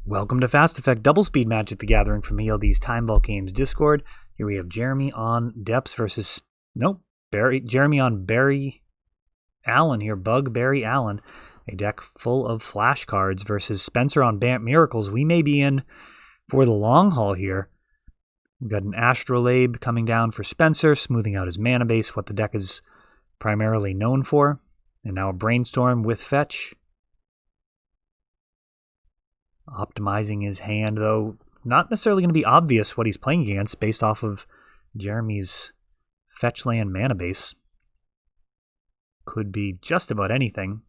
Welcome to Fast Effect Double Speed Magic the Gathering from ELDs Time Vault Games Discord. Here we have Jeremy on Depths versus... Jeremy on Barry Allen here. Bug Barry Allen. A deck full of flash cards versus Spencer on Bant Miracles. We may be in for the long haul here. We've got an Astrolabe coming down for Spencer, smoothing out his mana base, what the deck is primarily known for. And now a Brainstorm with Fetch. Optimizing his hand, though not necessarily going to be obvious what he's playing against based off of Jeremy's fetch land mana base. Could be just about anything.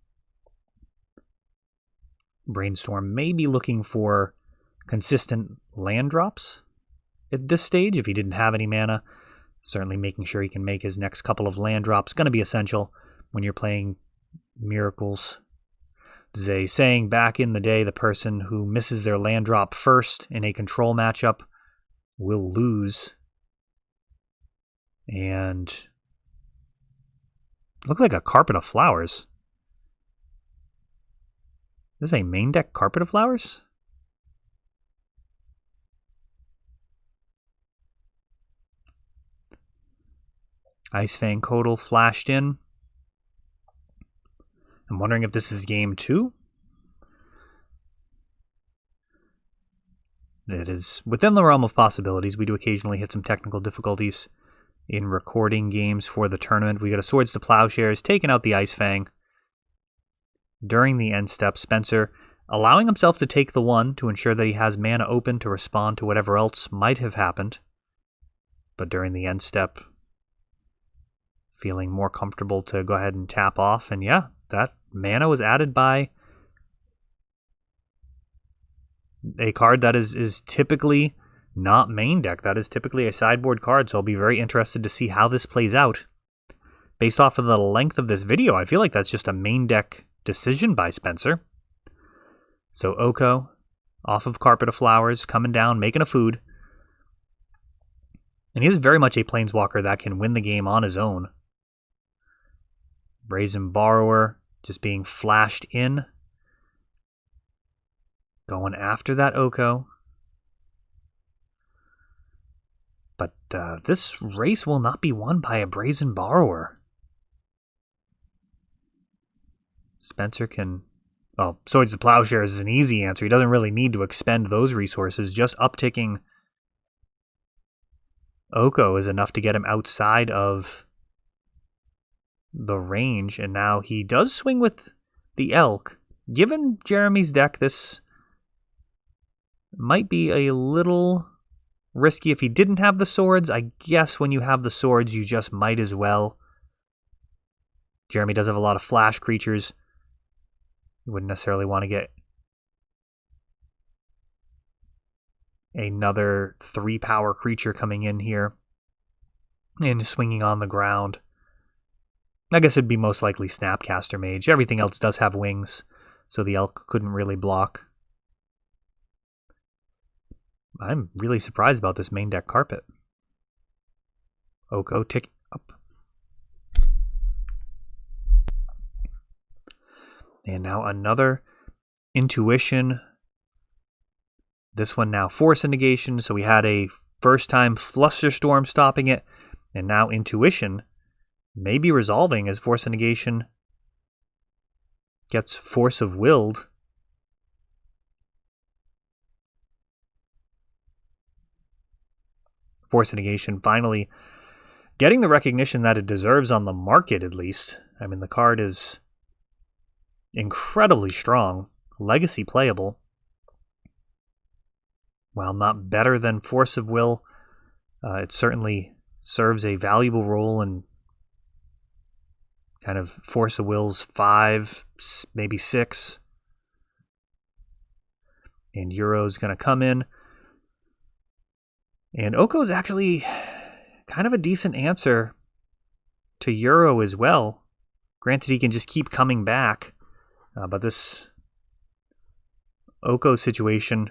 Brainstorm may be looking for consistent land drops at this stage if he didn't have any mana. Certainly making sure he can make his next couple of land drops going to be essential when you're playing Miracles. There's a saying back in the day, the person who misses their land drop first in a control matchup will lose. And look like a Carpet of Flowers. This is a main deck Carpet of Flowers? Ice Fang Codal flashed in. I'm wondering if this is game 2. It is within the realm of possibilities. We do occasionally hit some technical difficulties in recording games for the tournament. We got a Swords to Plowshares, taking out the Ice Fang. During the end step, Spencer allowing himself to take the 1 to ensure that he has mana open to respond to whatever else might have happened. But during the end step, feeling more comfortable to go ahead and tap off. And yeah, that mana was added by a card that is typically not main deck. That is typically a sideboard card, so I'll be very interested to see how this plays out. Based off of the length of this video, I feel like that's just a main deck decision by Spencer. So Oko, off of Carpet of Flowers, coming down, making a food. And he is very much a Planeswalker that can win the game on his own. Brazen Borrower just being flashed in. Going after that Oko. But this race will not be won by a Brazen Borrower. Spencer can... Well, Swords to Plowshares is an easy answer. He doesn't really need to expend those resources. Just upticking Oko is enough to get him outside of the range, and now he does swing with the Elk. Given Jeremy's deck, this might be a little risky if he didn't have the swords. I guess when you have the swords, you just might as well. Jeremy does have a lot of flash creatures. You wouldn't necessarily want to get another 3-power creature coming in here and swinging on the ground. I guess it'd be most likely Snapcaster Mage. Everything else does have wings, so the Elk couldn't really block. I'm really surprised about this main deck Carpet. Oko tick up. And now another Intuition. This one now Force Negation, so we had a first time Flusterstorm stopping it, and now Intuition may be resolving as Force of Negation gets Force of Willed. Force of Negation finally getting the recognition that it deserves on the market, at least. I mean, the card is incredibly strong, legacy playable. While not better than Force of Will, it certainly serves a valuable role in kind of Force of Will's 5, maybe 6. And Euro's going to come in. And Oko's actually kind of a decent answer to Euro as well. Granted, he can just keep coming back. But this Oko situation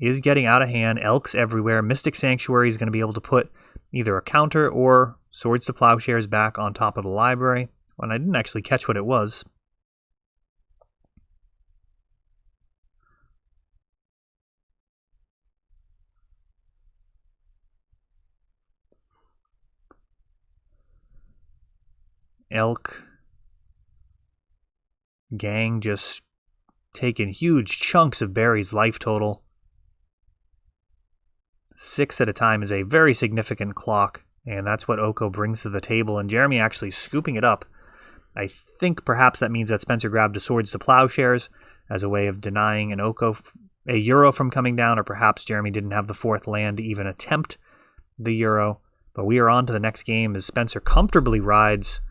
is getting out of hand. Elks everywhere. Mystic Sanctuary is going to be able to put either a counter or Swords to Plowshares back on top of the library. And I didn't actually catch what it was. Elk gang just taking huge chunks of Barry's life total. 6 at a time is a very significant clock, and that's what Oko brings to the table, and Jeremy actually scooping it up. I think perhaps that means that Spencer grabbed a Swords to Plowshares as a way of denying an Oko a Euro from coming down, or perhaps Jeremy didn't have the 4th land to even attempt the Euro. But we are on to the next game as Spencer comfortably rides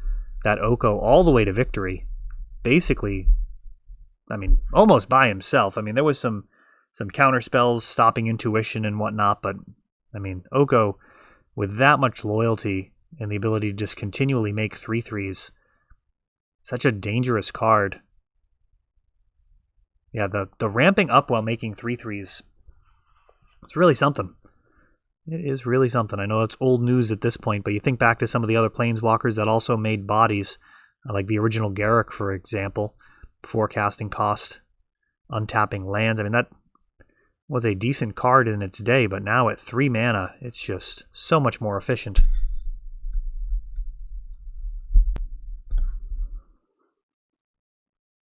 that Oko all the way to victory. Basically, I mean, almost by himself. I mean, there was some counter spells stopping intuition and whatnot, but I mean, Oko with that much loyalty and the ability to just continually make 3/3s, such a dangerous card. Yeah, the ramping up while making 3/3s, it's really something. It is really something. I know it's old news at this point, but you think back to some of the other Planeswalkers that also made bodies, like the original Garruk, for example, forecasting cost, untapping lands. I mean, that was a decent card in its day, but now at 3 mana, it's just so much more efficient.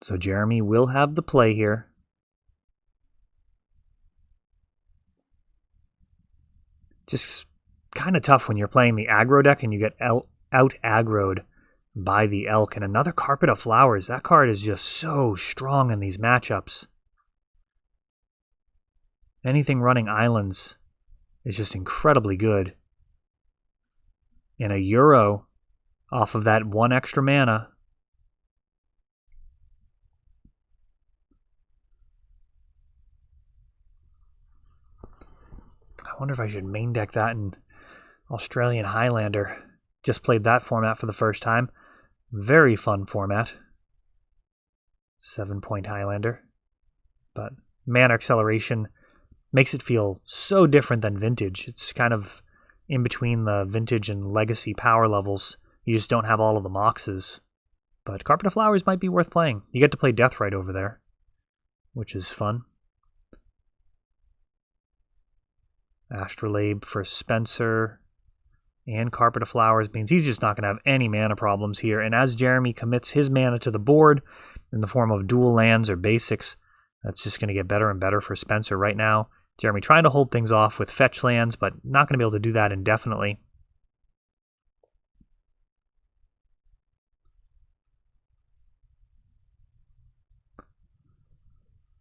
So Jeremy will have the play here. Just kind of tough when you're playing the aggro deck and you get out aggroed by the Elk. And another Carpet of Flowers. That card is just so strong in these matchups. Anything running islands is just incredibly good. And a Euro off of that 1 extra mana. I wonder if I should main deck that in Australian Highlander. Just played that format for the first time. Very fun format. 7-point Highlander. But mana acceleration makes it feel so different than Vintage. It's kind of in between the Vintage and Legacy power levels. You just don't have all of the moxes. But Carpet of Flowers might be worth playing. You get to play Deathrite over there, which is fun. Astrolabe for Spencer, and Carpet of Flowers means he's just not going to have any mana problems here. And as Jeremy commits his mana to the board in the form of dual lands or basics, that's just going to get better and better for Spencer right now. Jeremy trying to hold things off with fetch lands, but not going to be able to do that indefinitely.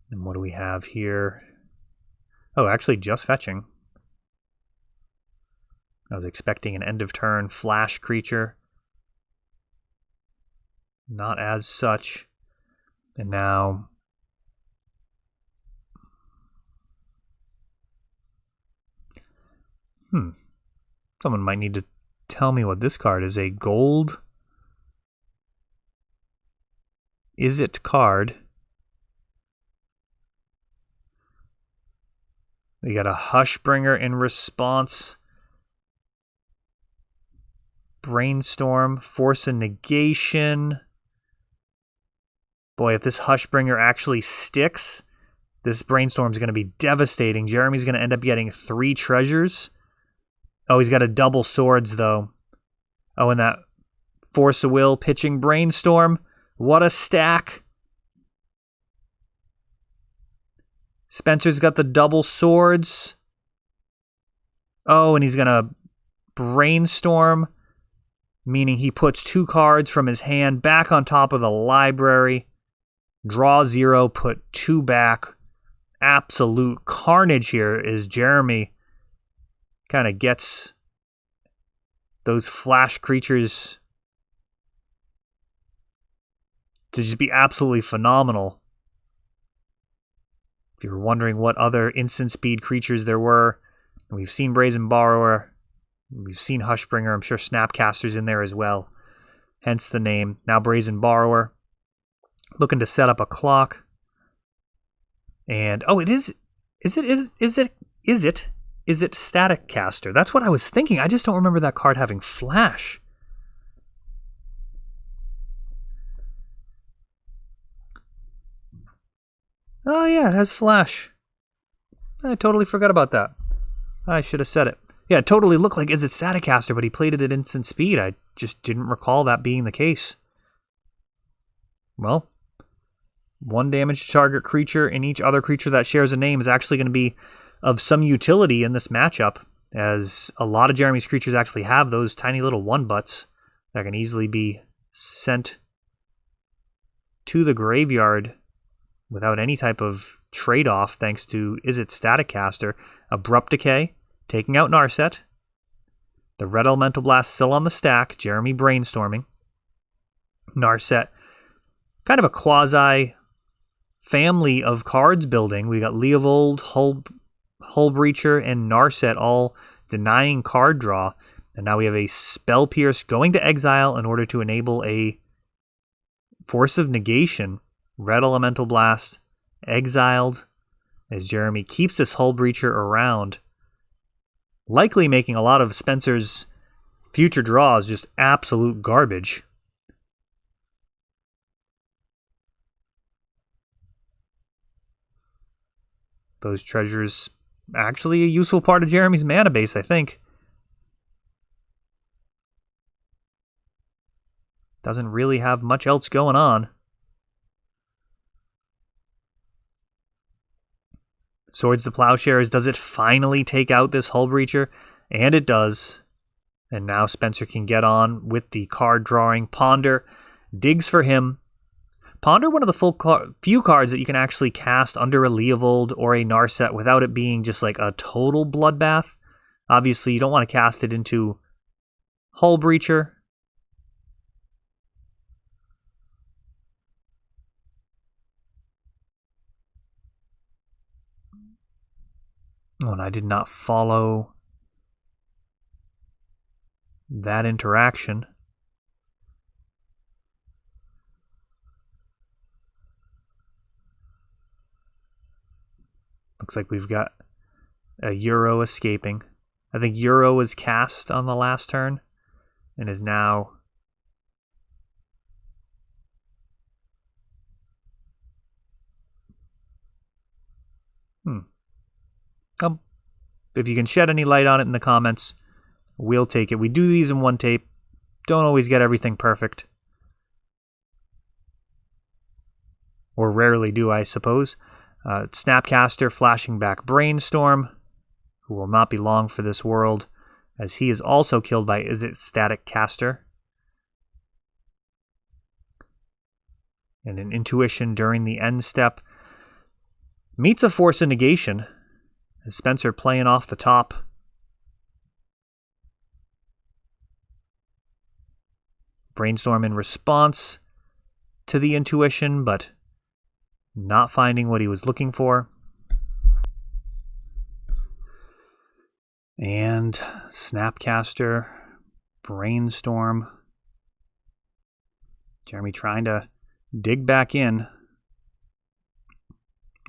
And what do we have here? Oh, actually just fetching. I was expecting an end of turn flash creature. Not as such. And now someone might need to tell me what this card is. A gold Izzet card. We got a Hushbringer in response. Brainstorm, Force a Negation. Boy, if this Hushbringer actually sticks, this Brainstorm is going to be devastating. Jeremy's going to end up getting 3 treasures. Oh, he's got a double swords, though. Oh, and that Force of Will pitching Brainstorm. What a stack. Spencer's got the double swords. Oh, and he's going to Brainstorm, meaning he puts 2 cards from his hand back on top of the library. Draw 0, put 2 back. Absolute carnage here as Jeremy kind of gets those flash creatures to just be absolutely phenomenal. If you were wondering what other instant speed creatures there were, we've seen Brazen Borrower, we've seen Hushbringer, I'm sure Snapcaster's in there as well. Hence the name. Now Brazen Borrower. Looking to set up a clock. And oh, is it Static Caster? That's what I was thinking. I just don't remember that card having flash. Oh yeah, it has flash. I totally forgot about that. I should have said it. Yeah, it totally looked like Is it Static Caster, but he played it at instant speed. I just didn't recall that being the case. Well, 1 damage to target creature, and each other creature that shares a name is actually going to be of some utility in this matchup, as a lot of Jeremy's creatures actually have those tiny little 1-butts that can easily be sent to the graveyard without any type of trade-off, thanks to Izzet Static Caster. Abrupt Decay, taking out Narset. The Red Elemental Blast still on the stack, Jeremy brainstorming. Narset, kind of a quasi family of cards building. We got Leovold, Hull Breacher, and Narset all denying card draw. And now we have a Spell Pierce going to exile in order to enable a Force of Negation. Red Elemental Blast exiled as Jeremy keeps this Hull Breacher around, likely making a lot of Spencer's future draws just absolute garbage. Those treasures actually a useful part of Jeremy's mana base, I think. Doesn't really have much else going on. Swords to Plowshares, does it finally take out this Hull Breacher? And it does. And now Spencer can get on with the card drawing. Ponder digs for him. Ponder, one of the few cards that you can actually cast under a Leovold or a Narset without it being just like a total bloodbath. Obviously, you don't want to cast it into Hull Breacher. Oh, and I did not follow that interaction. Looks like we've got a Euro escaping. I think Euro was cast on the last turn and is now if you can shed any light on it in the comments, we'll take it. We do these in one tape. Don't always get everything perfect. Or rarely do, I suppose. Snapcaster flashing back Brainstorm, who will not be long for this world, as he is also killed by Izzet Static Caster. And an Intuition during the end step. Meets a Force of Negation. As Spencer playing off the top. Brainstorm in response to the Intuition, but not finding what he was looking for. And Snapcaster, Brainstorm. Jeremy trying to dig back in.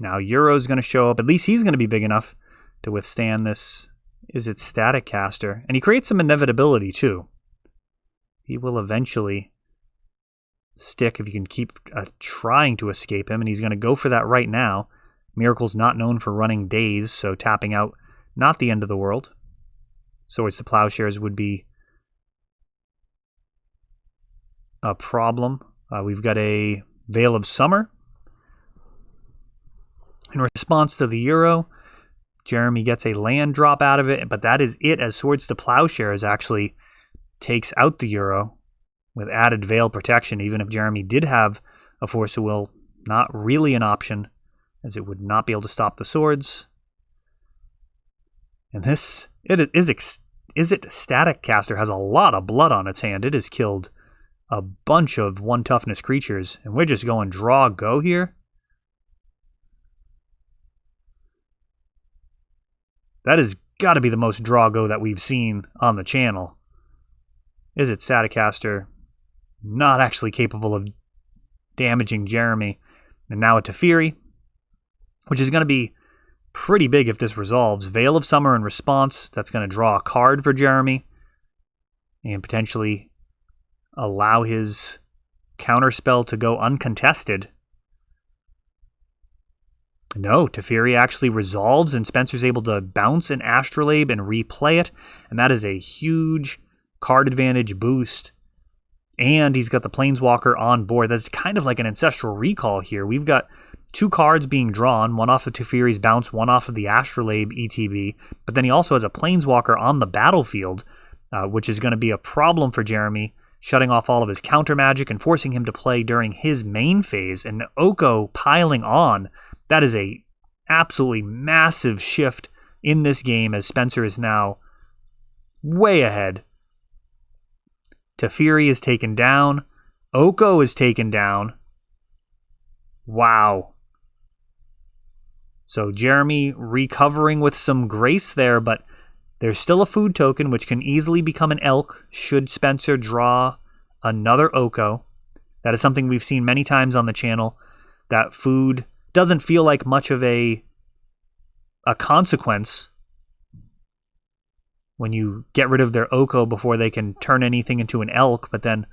Now Euro's going to show up. At least he's going to be big enough to withstand this Izzet Static Caster. And he creates some inevitability too. He will eventually stick if you can keep trying to escape him. And he's going to go for that right now. Miracle's not known for running days, so tapping out, not the end of the world. Swords to Plowshares would be a problem. We've got a Veil of Summer. In response to the Euro, Jeremy gets a land drop out of it, but that is it, as Swords to Plowshares actually takes out the Euro with added Veil protection. Even if Jeremy did have a Force of Will, not really an option, as it would not be able to stop the swords. And this, Izzet Static Caster has a lot of blood on its hand. It has killed a bunch of 1 toughness creatures, and we're just going draw go here. That has got to be the most draw go that we've seen on the channel. Izzet Static Caster not actually capable of damaging Jeremy. And now a Teferi, which is going to be pretty big if this resolves. Veil of Summer in response. That's going to draw a card for Jeremy and potentially allow his counterspell to go uncontested. No, Teferi actually resolves, and Spencer's able to bounce an Astrolabe and replay it, and that is a huge card advantage boost, and he's got the Planeswalker on board. That's kind of like an Ancestral Recall here. We've got 2 cards being drawn, one off of Teferi's Bounce, one off of the Astrolabe ETB, but then he also has a Planeswalker on the battlefield, which is going to be a problem for Jeremy, shutting off all of his counter magic and forcing him to play during his main phase. And Oko piling on, that is a absolutely massive shift in this game, as Spencer is now way ahead. Teferi is taken down. Oko is taken down. Wow. So Jeremy recovering with some grace there, but there's still a food token which can easily become an elk should Spencer draw another Oko. That is something we've seen many times on the channel. That food doesn't feel like much of a consequence when you get rid of their Oko before they can turn anything into an elk, but then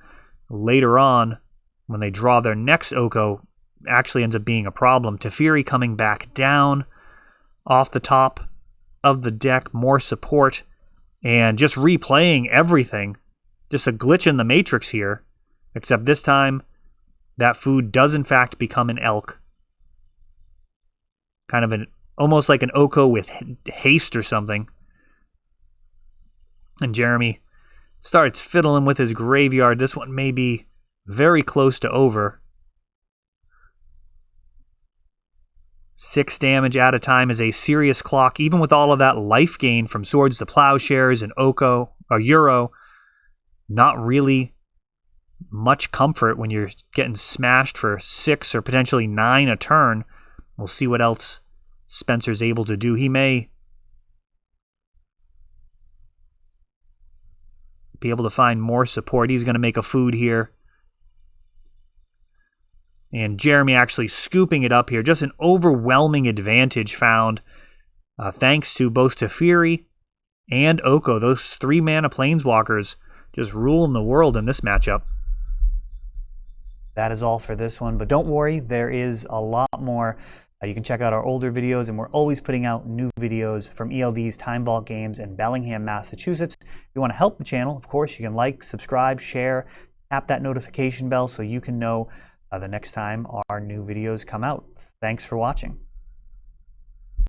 later on, when they draw their next Oko, actually ends up being a problem. Teferi coming back down off the top of the deck, more support, and just replaying everything. Just a glitch in the matrix here, except this time that food does in fact become an elk. Kind of almost like an Oko with haste or something. And Jeremy starts fiddling with his graveyard. This one may be very close to over. 6 damage at a time is a serious clock, even with all of that life gain from Swords to Plowshares and Oko or Euro. Not really much comfort when you're getting smashed for 6 or potentially 9 a turn. We'll see what else Spencer's able to do. He may be able to find more support. He's going to make a food here. And Jeremy actually scooping it up here. Just an overwhelming advantage found thanks to both Teferi and Oko. Those 3-mana Planeswalkers just ruling the world in this matchup. That is all for this one, but don't worry, there is a lot more. You can check out our older videos, and we're always putting out new videos from ELD's Time Vault Games in Bellingham, Massachusetts. If you want to help the channel, of course, you can like, subscribe, share, tap that notification bell so you can know the next time our new videos come out. Thanks for watching.